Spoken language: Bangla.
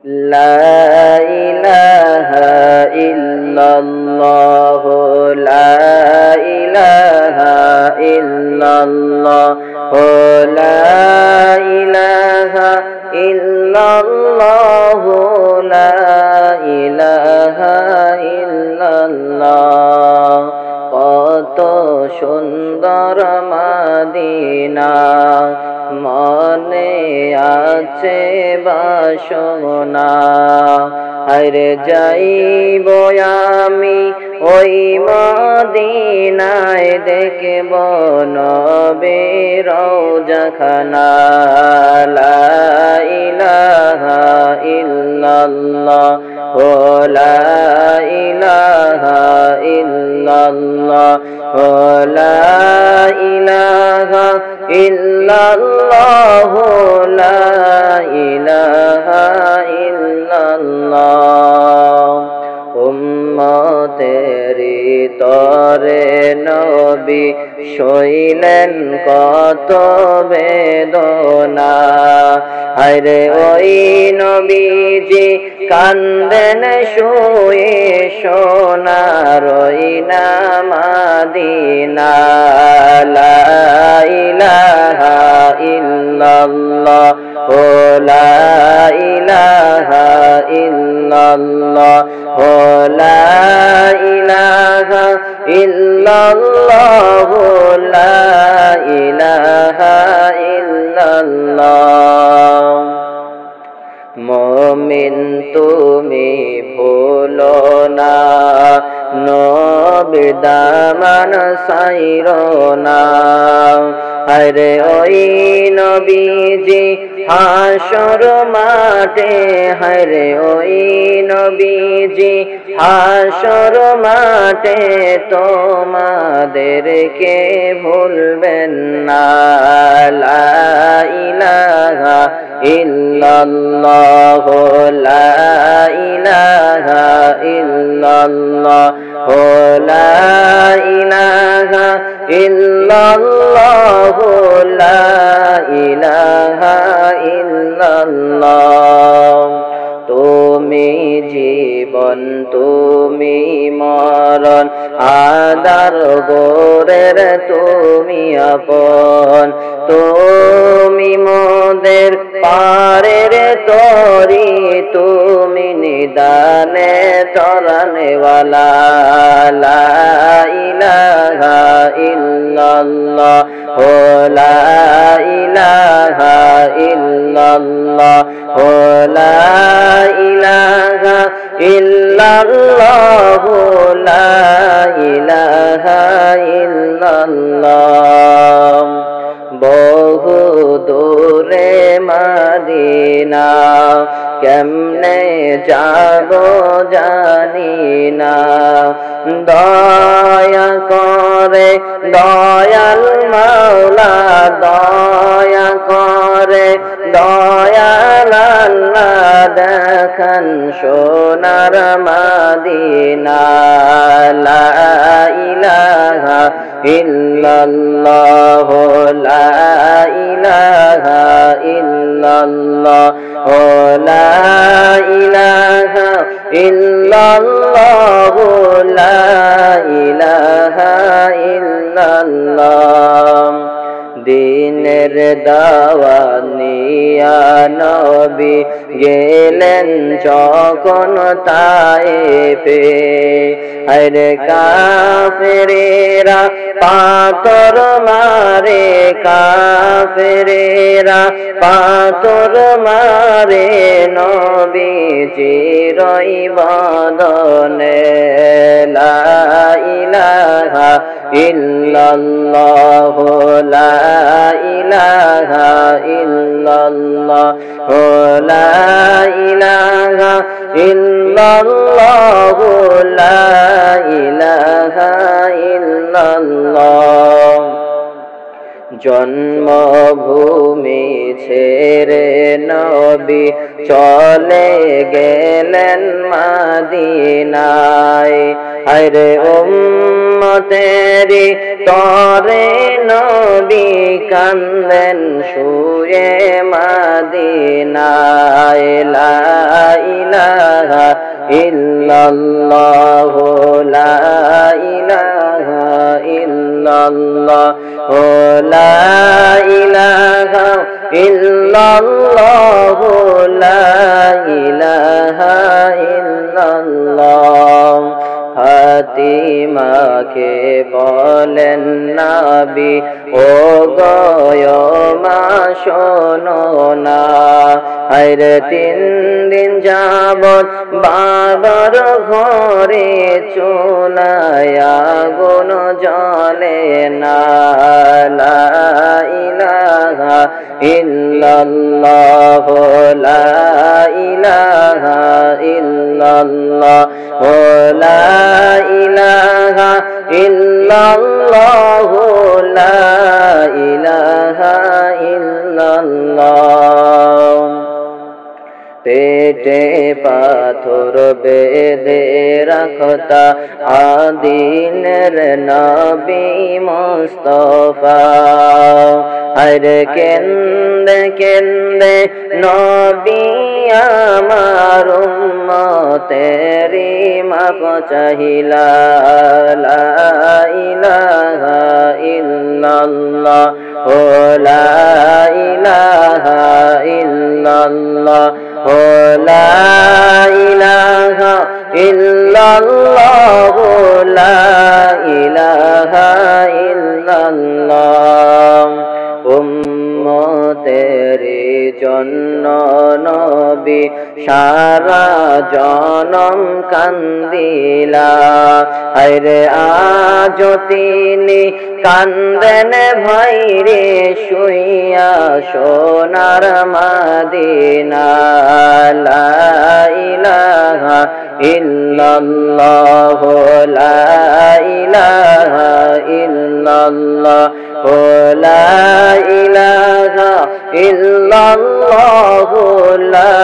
লা ইলাহা ইল্লাল্লাহ লা ইলাহা ইল্লাল্লাহ লা ইলাহা ইল্লাল্লাহ লা ইলাহা ইল্লাল্লাহ কত সুন্দর মদিনা মনে আছে বাসনা হায়রে যাইব আমি ওই মদিনায় দেখব নবীর রওজাখানা লা ইলাহা ইল্লাল্লাহ লা ইলাহা ইল্লাল্লাহ লা ইলাহা ইল্লাল্লাহ লা ইলাহা ইল্লাল্লাহ উম্মতেরি তরে নবী সইলেন কত বেদনা হায়রে ওই নবীজি কান্দেন শুয়ে সোনার ওই মদিনা লা ইলাহা ইল্লাল্লাহ লা ইলাহা ইল্লাল্লাহ লা ইলাহা ইল্লাল্লাহ লা ইলাহা ইল্লাল্লাহ মুমিন তুমি ভুলো না নবীর দামান ছাইরো না আরে ওই নবীজি হাসর মাঠে হায়রে ওই নবীজি হাসর মাঠে তোমাদেরকে ভুলবেন না লা ইলাহা ইল্লাল্লাহ লা ইলাহা ইল্লাল্লাহ লা ইলাহা ইল্লাল্লাহ লা ইলাহা ইল্লাল্লাহ তুমি জীবন তুমি মরণ আদার গোরের তুমি আপন তুমি মোদের পারের তরি তুমি নিদানে তরানেওয়ালা লা ইলাহা ইল্লাল্লাহ লা ইলাহা ইল্লাল্লাহ লা ইলাহা ইল্লাল্লাহ লা ইলাহা ইল্লাল্লাহ বহু দূরে মদিনা কেমনে যাব জানি না দয়া করে দয়াল মাওলা দয়া করে দয়াল আল্লাহ দেখান সোনার মদিনা লা ইলাহা ইল্লাল্লাহ লা ইলাহা ইল্লাল্লাহ লা ইলাহা ইল্লাল্লাহ লা ইলাহা ইল্লাল্লাহ দিনের দাওয়াত নিয়া নবী গেলেন যখন তায়েফে আরে কাফেরেরা পাথর মারে কাফেরেরা পাথর মারে নবীজির ইবাদনে লা ইলাহা ইল্লাল্লাহ লা ইলাহা ইল্লাল্লাহ লা ইলাহা ইল্লাল্লাহ লা ইলাহা ইল্লাল্লাহ জন্মভূমি ছেড়ে নবী চলে গেলেন মদিনায় আরে উম্মতেরি তরে নবী কান্দেন শুয়ে মদিনায় লা ইল্লাল্লাহু লা ইলাহা ইল্লাল্লাহু লা ইলাহা ইল্লাল্লাহু লা ইলাহা ইল্লাল্লাহ। ফাতিমাকে বলেন নবী ও গো মা শোনো না, আরে 3 দিন যাবত বাবার ঘরে চুলায় আগুন জ্বলে না। লা ইলাহা ইল্লাল্লাহু লা ইলাহা ইল্লাল্লাহু লা ইলাহা ইল্লাল্লাহু লা ইলাহা ইল্লাল্লাহ। পেটে পাথর বেঁধে রাখতা আদিনের নবী মুস্তাফা, আরে কেন্দে কেন্দে নবী আমার উম্মতেরি মাপ চাহিলা। লা ইলাহা ইল্লাল্লাহ ও লা ইলাহা ইল্লাল্লাহ ও লা ইলাহা ইল্লাল্লাহ লা ইলাহা ইল্লাল্লাহ। উম্মতেরি জন্য নবী সারা জনম কান্দিলা, আরে আজ তিনি কান্দেন ভাইরে শুইয়া সোনার মদিনা। লা ইলাহা ইল্লাল্লাহু লা ইলাহা ইল্লাল্লাহু লা ইলাহা ইল্লাল্লাহু লা